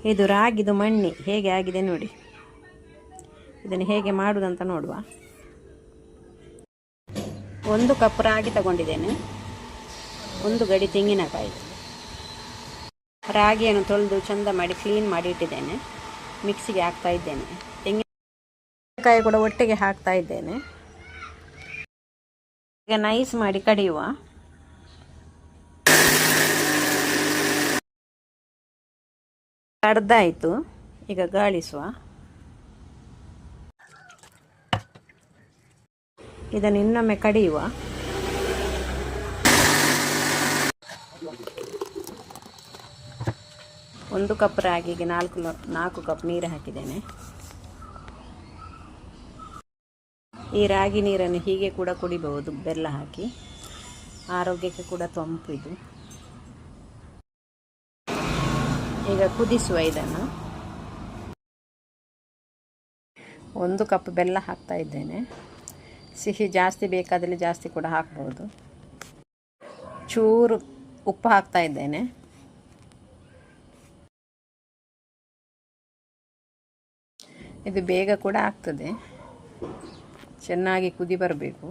ಇದು ರಾಗಿದು ಮಣ್ಣಿ ಹೇಗೆ ಆಗಿದೆ ನೋಡಿ. ಇದನ್ನು ಹೇಗೆ ಮಾಡುವುದಂತ ನೋಡುವ. 1 ಕಪ್ ರಾಗಿ ತಗೊಂಡಿದ್ದೇನೆ, 1 ಗಡಿ ತೆಂಗಿನಕಾಯಿ. ರಾಗಿಯನ್ನು ತೊಳೆದು ಚಂದ ಮಾಡಿ ಕ್ಲೀನ್ ಮಾಡಿ ಇಟ್ಟಿದ್ದೇನೆ. ಮಿಕ್ಸಿಗೆ ಹಾಕ್ತಾ ಇದ್ದೇನೆ. ತೆಂಗಿನಕಾಯಿ ಕೂಡ ಒಟ್ಟಿಗೆ ಹಾಕ್ತಾ ಇದ್ದೇನೆ. ಈಗ ನೈಸ್ ಮಾಡಿ ಕಡಿಯುವ. ಕಡ್ದಾಯಿತು, ಈಗ ಗಾಳಿಸುವ. ಇದನ್ನು ಇನ್ನೊಮ್ಮೆ ಕಡಿಯುವ. ಒಂದು ಕಪ್ ರಾಗಿಗೆ 4 ಕಪ್ ನೀರು ಹಾಕಿದ್ದೇನೆ. ಈ ರಾಗಿ ನೀರನ್ನು ಹೀಗೆ ಕೂಡ ಕುಡಿಬಹುದು, ಬೆಲ್ಲ ಹಾಕಿ. ಆರೋಗ್ಯಕ್ಕೆ ಕೂಡ ತಂಪು ಇದು. ಈಗ ಕುದಿಸುವ. ಇದನ್ನು 1 ಕಪ್ ಬೆಲ್ಲ ಹಾಕ್ತಾ ಇದ್ದೇನೆ. ಸಿಹಿ ಜಾಸ್ತಿ ಬೇಕಾದಲ್ಲಿ ಜಾಸ್ತಿ ಕೂಡ ಹಾಕ್ಬೋದು. ಚೂರು ಉಪ್ಪು ಹಾಕ್ತಾ ಇದ್ದೇನೆ. ಇದು ಬೇಗ ಕೂಡ ಆಗ್ತದೆ, ಚೆನ್ನಾಗಿ ಕುದಿ ಬರಬೇಕು.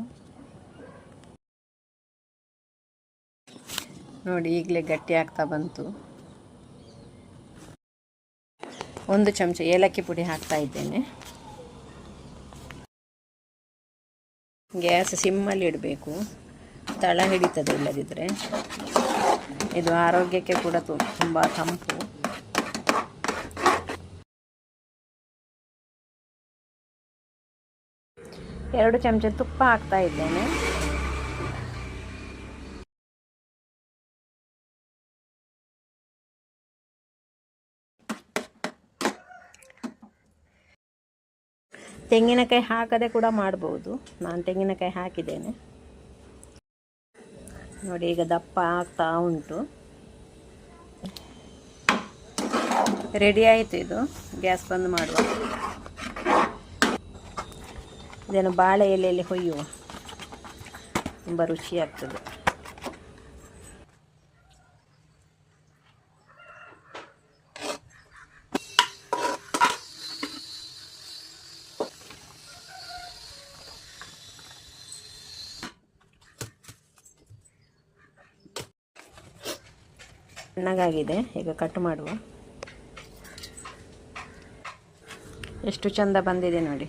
ನೋಡಿ, ಈಗಲೇ ಗಟ್ಟಿ ಆಗ್ತಾ ಬಂತು. 1 ಚಮಚ ಏಲಕ್ಕಿ ಪುಡಿ ಹಾಕ್ತಾ ಇದ್ದೇನೆ. ಗ್ಯಾಸ್ ಸಿಮ್ಮಲ್ಲಿ ಇಡಬೇಕು, ತಳ ಹಿಡಿತದೆ ಇಲ್ಲದಿದ್ದರೆ. ಇದು ಆರೋಗ್ಯಕ್ಕೆ ಕೂಡ ತುಂಬ ತಂಪು. ಎರಡು ಚಮಚ ತುಪ್ಪ ಹಾಕ್ತಾ ಇದ್ದೇನೆ. ತೆಂಗಿನಕಾಯಿ ಹಾಕದೆ ಕೂಡ ಮಾಡ್ಬೋದು. ನಾನು ತೆಂಗಿನಕಾಯಿ ಹಾಕಿದ್ದೇನೆ. ನೋಡಿ, ಈಗ ದಪ್ಪ ಆಗ್ತಾ ಉಂಟು. ರೆಡಿ ಆಯಿತು. ಇದು ಗ್ಯಾಸ್ ಬಂದ್ ಮಾಡುವ. ಇದನ್ನು ಬಾಳೆ ಎಲೆಯಲ್ಲಿ ಹೊಯ್ಯುವ, ತುಂಬ ರುಚಿಯಾಗ್ತದೆ. ಚೆನ್ನಾಗಾಗಿದೆ. ಈಗ ಕಟ್ ಮಾಡುವ. ಎಷ್ಟು ಚಂದ ಬಂದಿದೆ ನೋಡಿ.